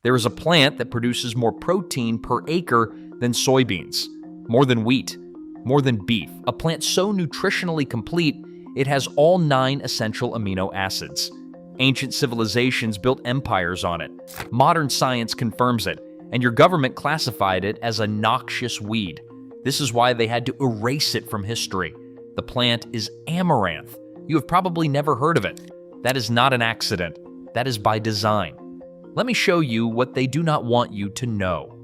There is a plant that produces more protein per acre than soybeans, more than wheat, more than beef. A plant so nutritionally complete, it has all 9 essential amino acids. Ancient civilizations built empires on it. Modern science confirms it, and your government classified it as a noxious weed. This is why they had to erase it from history. The plant is amaranth. You have probably never heard of it. That is not an accident. That is by design. Let me show you what they do not want you to know.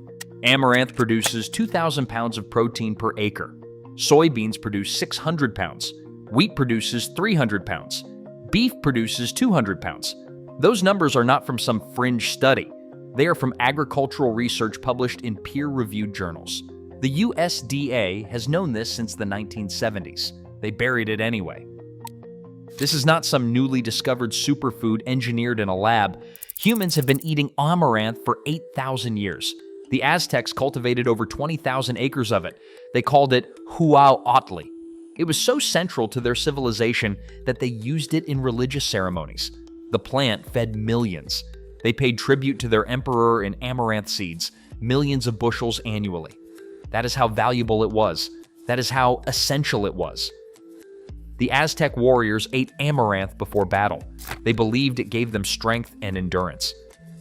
Amaranth produces 2,000 pounds of protein per acre. Soybeans produce 600 pounds. Wheat produces 300 pounds. Beef produces 200 pounds. Those numbers are not from some fringe study. They are from agricultural research published in peer-reviewed journals. The USDA has known this since the 1970s. They buried it anyway. This is not some newly discovered superfood engineered in a lab. Humans have been eating amaranth for 8,000 years. The Aztecs cultivated over 20,000 acres of it. They called it huauatl. It was so central to their civilization that they used it in religious ceremonies. The plant fed millions. They paid tribute to their emperor in amaranth seeds, millions of bushels annually. That is how valuable it was. That is how essential it was. The Aztec warriors ate amaranth before battle. They believed it gave them strength and endurance.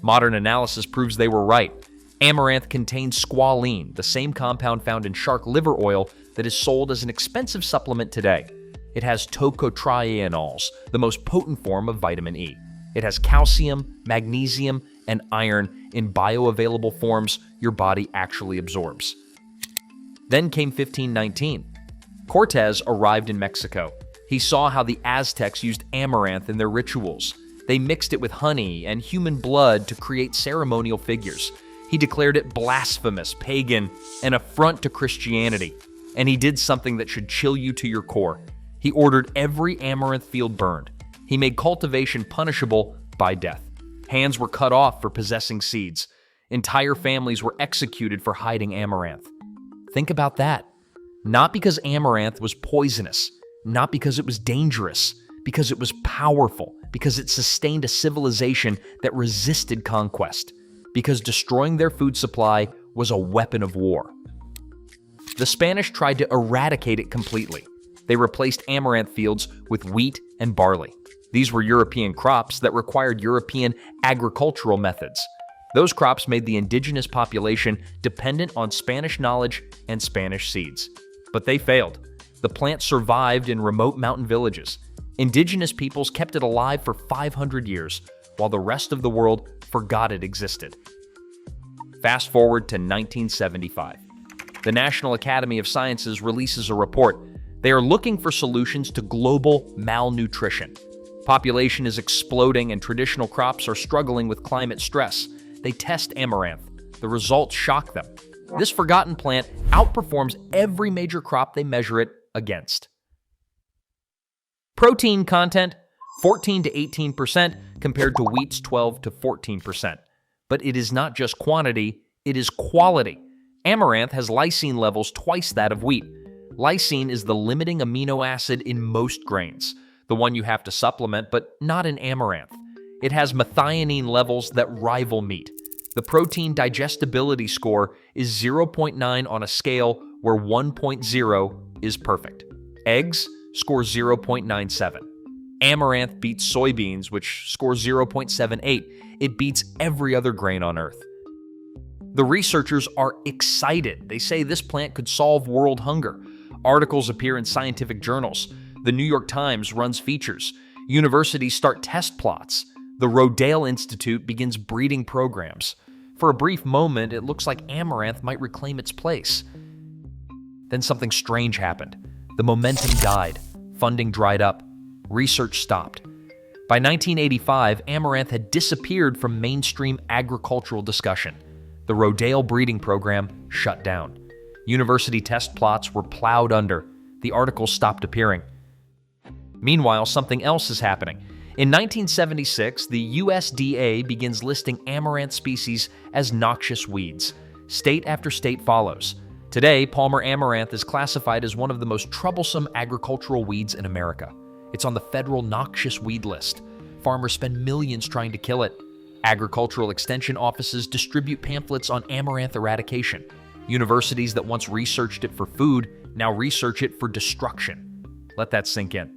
Modern analysis proves they were right. Amaranth contains squalene, the same compound found in shark liver oil that is sold as an expensive supplement today. It has tocotrienols, the most potent form of vitamin E. It has calcium, magnesium, and iron in bioavailable forms your body actually absorbs. Then came 1519. Cortez arrived in Mexico. He saw how the Aztecs used amaranth in their rituals. They mixed it with honey and human blood to create ceremonial figures. He declared it blasphemous, pagan, an affront to Christianity. And he did something that should chill you to your core. He ordered every amaranth field burned. He made cultivation punishable by death. Hands were cut off for possessing seeds. Entire families were executed for hiding amaranth. Think about that. Not because amaranth was poisonous, not because it was dangerous, because it was powerful, because it sustained a civilization that resisted conquest, because destroying their food supply was a weapon of war. The Spanish tried to eradicate it completely. They replaced amaranth fields with wheat and barley. These were European crops that required European agricultural methods. Those crops made the indigenous population dependent on Spanish knowledge and Spanish seeds. But they failed. The plant survived in remote mountain villages. Indigenous peoples kept it alive for 500 years, while the rest of the world forgot it existed. Fast forward to 1975. The National Academy of Sciences releases a report. They are looking for solutions to global malnutrition. Population is exploding and traditional crops are struggling with climate stress. They test amaranth. The results shock them. This forgotten plant outperforms every major crop they measure it against. Protein content, 14 to 18% compared to wheat's 12 to 14%. But it is not just quantity, it is quality. Amaranth has lysine levels twice that of wheat. Lysine is the limiting amino acid in most grains, the one you have to supplement, but not in amaranth. It has methionine levels that rival meat. The protein digestibility score is 0.9 on a scale where 1.0 is perfect. Eggs score 0.97. Amaranth beats soybeans, which score 0.78. It beats every other grain on Earth. The researchers are excited. They say this plant could solve world hunger. Articles appear in scientific journals. The New York Times runs features. Universities start test plots. The Rodale Institute begins breeding programs. For a brief moment, it looks like amaranth might reclaim its place. Then something strange happened. The momentum died. Funding dried up. Research stopped. By 1985, amaranth had disappeared from mainstream agricultural discussion. The Rodale breeding program shut down. University test plots were plowed under. The articles stopped appearing. Meanwhile, something else is happening. In 1976, the USDA begins listing amaranth species as noxious weeds. State after state follows. Today, Palmer amaranth is classified as one of the most troublesome agricultural weeds in America. It's on the federal noxious weed list. Farmers spend millions trying to kill it. Agricultural extension offices distribute pamphlets on amaranth eradication. Universities that once researched it for food now research it for destruction. Let that sink in.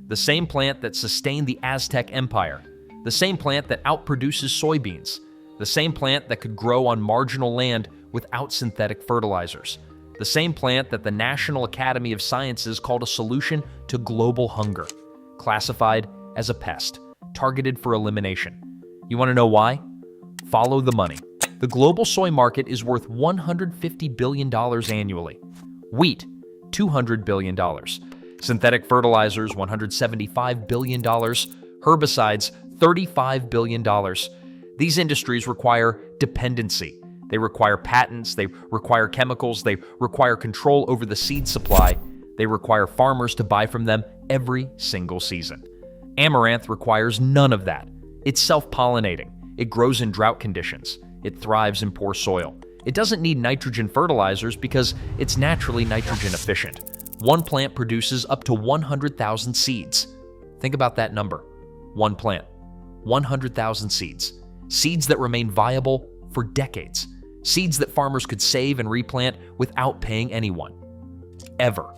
The same plant that sustained the Aztec Empire, the same plant that outproduces soybeans, the same plant that could grow on marginal land without synthetic fertilizers, the same plant that the National Academy of Sciences called a solution to global hunger, classified as a pest, targeted for elimination. You want to know why? Follow the money. The global soy market is worth $150 billion annually. Wheat, $200 billion. Synthetic fertilizers, $175 billion. Herbicides, $35 billion. These industries require dependency. They require patents, they require chemicals, they require control over the seed supply. They require farmers to buy from them every single season. Amaranth requires none of that. It's self-pollinating. It grows in drought conditions. It thrives in poor soil. It doesn't need nitrogen fertilizers because it's naturally nitrogen efficient. One plant produces up to 100,000 seeds. Think about that number. One plant. 100,000 seeds. Seeds that remain viable for decades. Seeds that farmers could save and replant without paying anyone. Ever.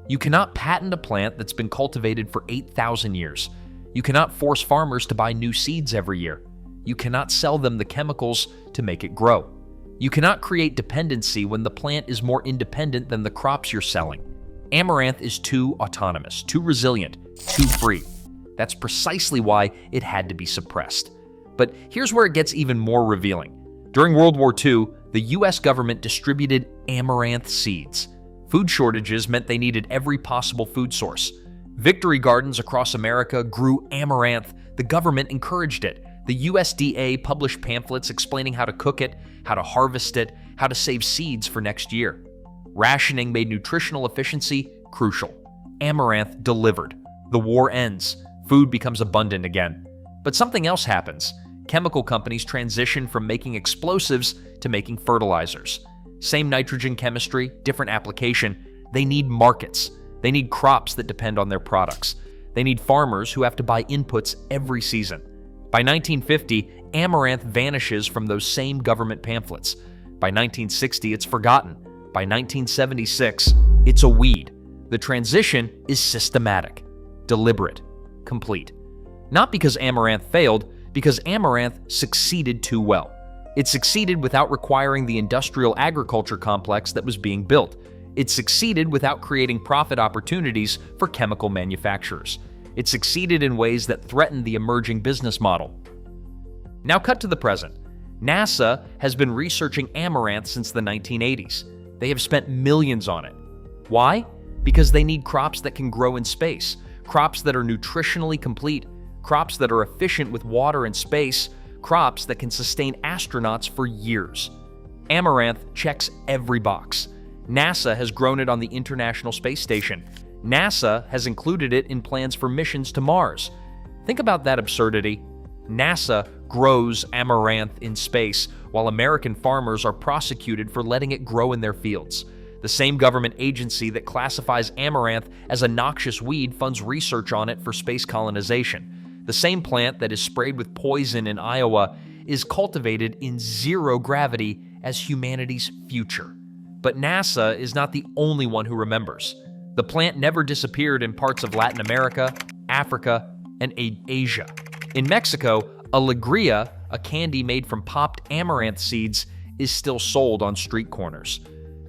You cannot patent a plant that's been cultivated for 8,000 years. You cannot force farmers to buy new seeds every year. You cannot sell them the chemicals to make it grow. You cannot create dependency when the plant is more independent than the crops you're selling. Amaranth is too autonomous, too resilient, too free. That's precisely why it had to be suppressed. But here's where it gets even more revealing. During World War II, the US government distributed amaranth seeds. Food shortages meant they needed every possible food source. Victory gardens across America grew amaranth. The government encouraged it. The USDA published pamphlets explaining how to cook it, how to harvest it, how to save seeds for next year. Rationing made nutritional efficiency crucial. Amaranth delivered. The war ends. Food becomes abundant again. But something else happens. Chemical companies transition from making explosives to making fertilizers. Same nitrogen chemistry, different application. They need markets. They need crops that depend on their products. They need farmers who have to buy inputs every season. By 1950, amaranth vanishes from those same government pamphlets. By 1960, it's forgotten. By 1976, it's a weed. The transition is systematic, deliberate, complete. Not because amaranth failed, because amaranth succeeded too well. It succeeded without requiring the industrial agriculture complex that was being built. It succeeded without creating profit opportunities for chemical manufacturers. It succeeded in ways that threatened the emerging business model. Now cut to the present. NASA has been researching amaranth since the 1980s. They have spent millions on it. Why? Because they need crops that can grow in space, crops that are nutritionally complete, crops that are efficient with water and space, crops that can sustain astronauts for years. Amaranth checks every box. NASA has grown it on the International Space Station. NASA has included it in plans for missions to Mars. Think about that absurdity. NASA grows amaranth in space, while American farmers are prosecuted for letting it grow in their fields. The same government agency that classifies amaranth as a noxious weed funds research on it for space colonization. The same plant that is sprayed with poison in Iowa is cultivated in zero gravity as humanity's future. But NASA is not the only one who remembers. The plant never disappeared in parts of Latin America, Africa, and Asia. In Mexico, alegría, a candy made from popped amaranth seeds, is still sold on street corners.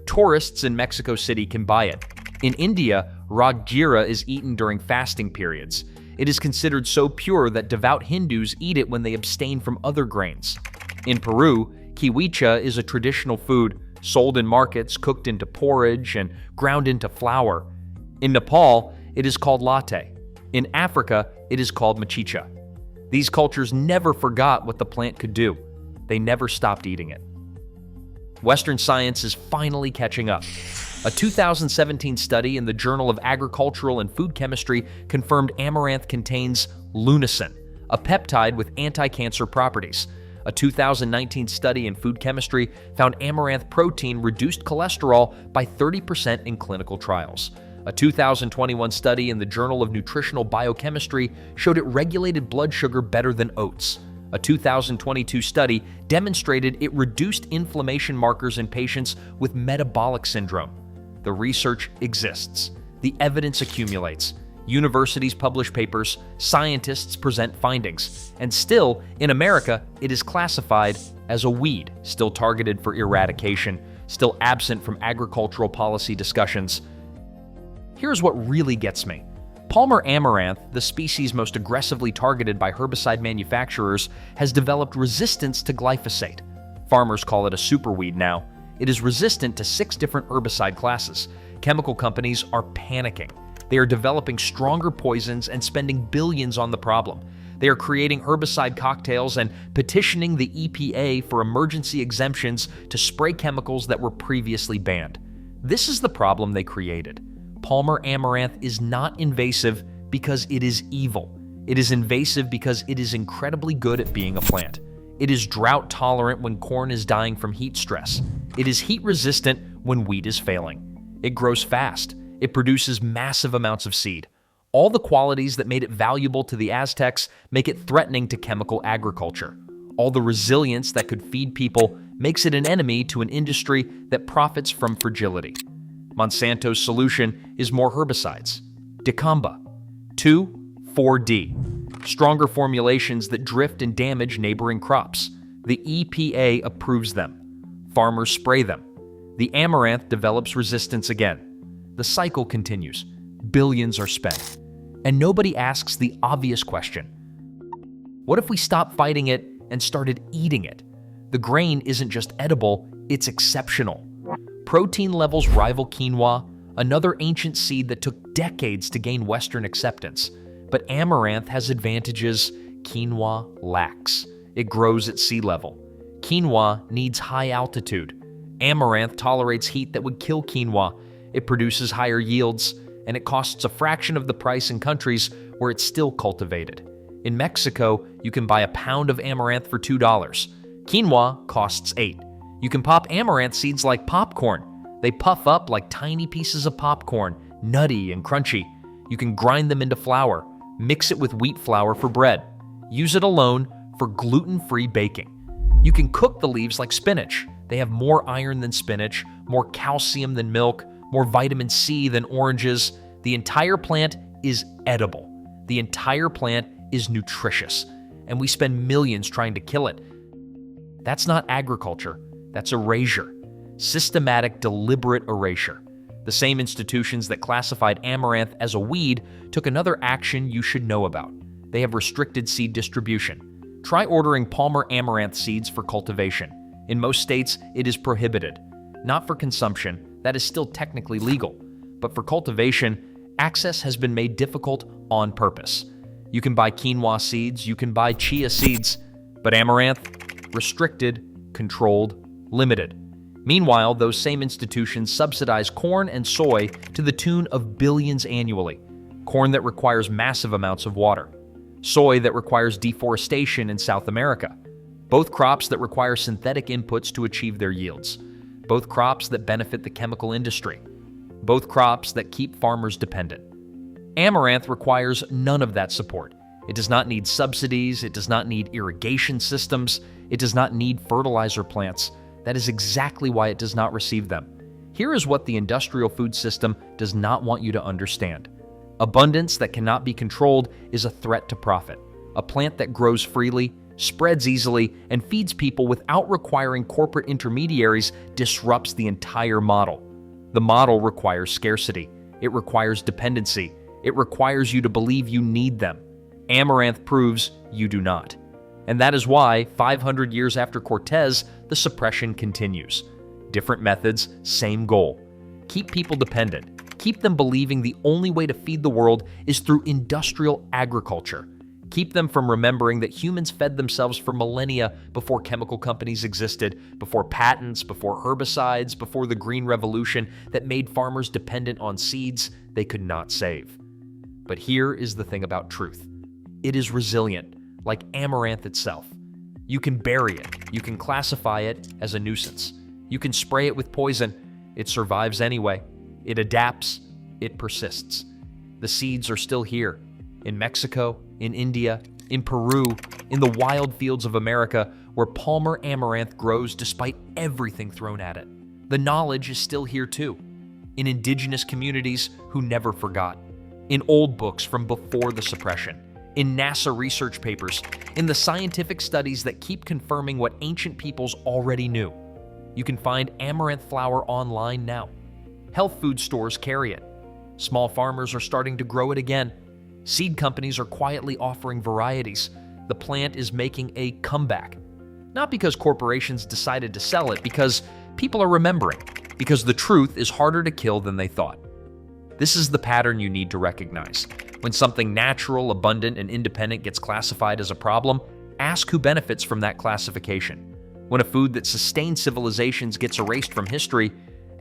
Tourists in Mexico City can buy it. In India, ragira is eaten during fasting periods. It is considered so pure that devout Hindus eat it when they abstain from other grains. In Peru, kiwicha is a traditional food sold in markets, cooked into porridge, and ground into flour. In Nepal, it is called latte. In Africa, it is called machicha. These cultures never forgot what the plant could do. They never stopped eating it. Western science is finally catching up. A 2017 study in the Journal of Agricultural and Food Chemistry confirmed amaranth contains lunasin, a peptide with anti-cancer properties. A 2019 study in food chemistry found amaranth protein reduced cholesterol by 30% in clinical trials. A 2021 study in the Journal of Nutritional Biochemistry showed it regulated blood sugar better than oats. A 2022 study demonstrated it reduced inflammation markers in patients with metabolic syndrome. The research exists. The evidence accumulates. Universities publish papers, scientists present findings, and still, in America, it is classified as a weed, still targeted for eradication, still absent from agricultural policy discussions. Here's what really gets me. Palmer amaranth, the species most aggressively targeted by herbicide manufacturers, has developed resistance to glyphosate. Farmers call it a superweed now. It is resistant to 6 different herbicide classes. Chemical companies are panicking. They are developing stronger poisons and spending billions on the problem. They are creating herbicide cocktails and petitioning the EPA for emergency exemptions to spray chemicals that were previously banned. This is the problem they created. Palmer amaranth is not invasive because it is evil. It is invasive because it is incredibly good at being a plant. It is drought tolerant when corn is dying from heat stress. It is heat resistant when wheat is failing. It grows fast. It produces massive amounts of seed. All the qualities that made it valuable to the Aztecs make it threatening to chemical agriculture. All the resilience that could feed people makes it an enemy to an industry that profits from fragility. Monsanto's solution is more herbicides. Dicamba. 2,4-D. Stronger formulations that drift and damage neighboring crops. The EPA approves them. Farmers spray them. The amaranth develops resistance again. The cycle continues. Billions are spent. And nobody asks the obvious question. What if we stopped fighting it and started eating it? The grain isn't just edible, it's exceptional. Protein levels rival quinoa, another ancient seed that took decades to gain Western acceptance. But amaranth has advantages quinoa lacks. It grows at sea level. Quinoa needs high altitude. Amaranth tolerates heat that would kill quinoa. It produces higher yields, and it costs a fraction of the price in countries where it's still cultivated. In Mexico, you can buy a pound of amaranth for $2. Quinoa costs $8. You can pop amaranth seeds like popcorn. They puff up like tiny pieces of popcorn, nutty and crunchy. You can grind them into flour, mix it with wheat flour for bread. Use it alone for gluten-free baking. You can cook the leaves like spinach. They have more iron than spinach, more calcium than milk, more vitamin C than oranges. The entire plant is edible. The entire plant is nutritious, and we spend millions trying to kill it. That's not agriculture. That's erasure. Systematic, deliberate erasure. The same institutions that classified amaranth as a weed took another action you should know about. They have restricted seed distribution. Try ordering Palmer amaranth seeds for cultivation. In most states, it is prohibited. Not for consumption, that is still technically legal. But for cultivation, access has been made difficult on purpose. You can buy quinoa seeds, you can buy chia seeds, but amaranth, restricted, controlled, limited. Meanwhile, those same institutions subsidize corn and soy to the tune of billions annually. Corn that requires massive amounts of water. Soy that requires deforestation in South America. Both crops that require synthetic inputs to achieve their yields. Both crops that benefit the chemical industry. Both crops that keep farmers dependent. Amaranth requires none of that support. It does not need subsidies, it does not need irrigation systems, it does not need fertilizer plants. That is exactly why it does not receive them. Here is what the industrial food system does not want you to understand. Abundance that cannot be controlled is a threat to profit. A plant that grows freely, spreads easily, and feeds people without requiring corporate intermediaries disrupts the entire model. The model requires scarcity. It requires dependency. It requires you to believe you need them. Amaranth proves you do not. And that is why, 500 years after Cortez, the suppression continues. Different methods, same goal. Keep people dependent. Keep them believing the only way to feed the world is through industrial agriculture. Keep them from remembering that humans fed themselves for millennia before chemical companies existed, before patents, before herbicides, before the Green Revolution that made farmers dependent on seeds they could not save. But here is the thing about truth. It is resilient, like amaranth itself. You can bury it. You can classify it as a nuisance. You can spray it with poison. It survives anyway. It adapts. It persists. The seeds are still here. In Mexico, in India, in Peru, in the wild fields of America where Palmer amaranth grows despite everything thrown at it. The knowledge is still here too, in indigenous communities who never forgot, in old books from before the suppression, in NASA research papers, in the scientific studies that keep confirming what ancient peoples already knew. You can find amaranth flower online now. Health food stores carry it. Small farmers are starting to grow it again. Seed companies are quietly offering varieties. The plant is making a comeback. Not because corporations decided to sell it, because people are remembering, because the truth is harder to kill than they thought. This is the pattern you need to recognize. When something natural, abundant, and independent gets classified as a problem, ask who benefits from that classification. When a food that sustained civilizations gets erased from history,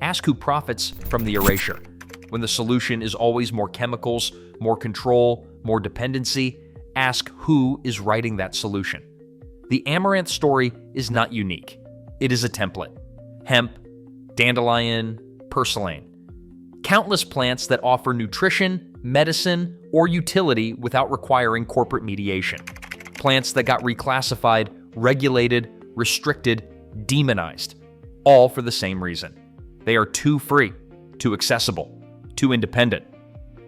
ask who profits from the erasure. When the solution is always more chemicals, more control, more dependency, ask who is writing that solution. The amaranth story is not unique. It is a template. Hemp, dandelion, purslane. Countless plants that offer nutrition, medicine, or utility without requiring corporate mediation. Plants that got reclassified, regulated, restricted, demonized, all for the same reason. They are too free, too accessible, too independent.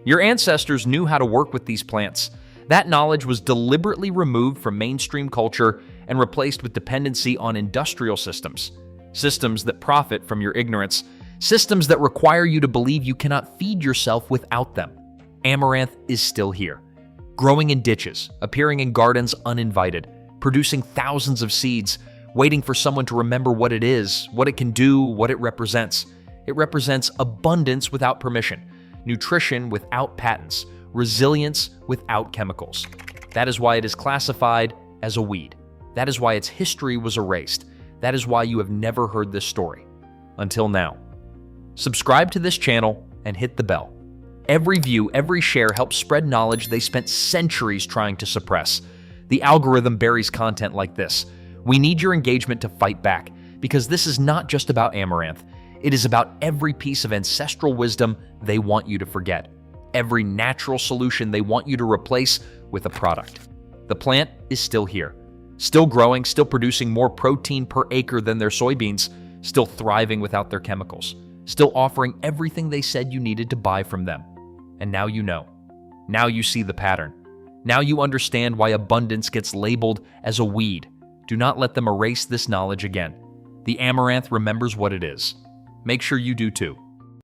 Your ancestors knew how to work with these plants. That knowledge was deliberately removed from mainstream culture and replaced with dependency on industrial systems. Systems that profit from your ignorance. Systems that require you to believe you cannot feed yourself without them. Amaranth is still here. Growing in ditches, appearing in gardens uninvited, producing thousands of seeds, waiting for someone to remember what it is, what it can do, what it represents. It represents abundance without permission, nutrition without patents, resilience without chemicals. That is why it is classified as a weed. That is why its history was erased. That is why you have never heard this story. Until now. Subscribe to this channel and hit the bell. Every view, every share helps spread knowledge they spent centuries trying to suppress. The algorithm buries content like this. We need your engagement to fight back, because this is not just about amaranth. It is about every piece of ancestral wisdom they want you to forget. Every natural solution they want you to replace with a product. The plant is still here. Still growing, still producing more protein per acre than their soybeans, still thriving without their chemicals, still offering everything they said you needed to buy from them. And now you know. Now you see the pattern. Now you understand why abundance gets labeled as a weed. Do not let them erase this knowledge again. The amaranth remembers what it is. Make sure you do too.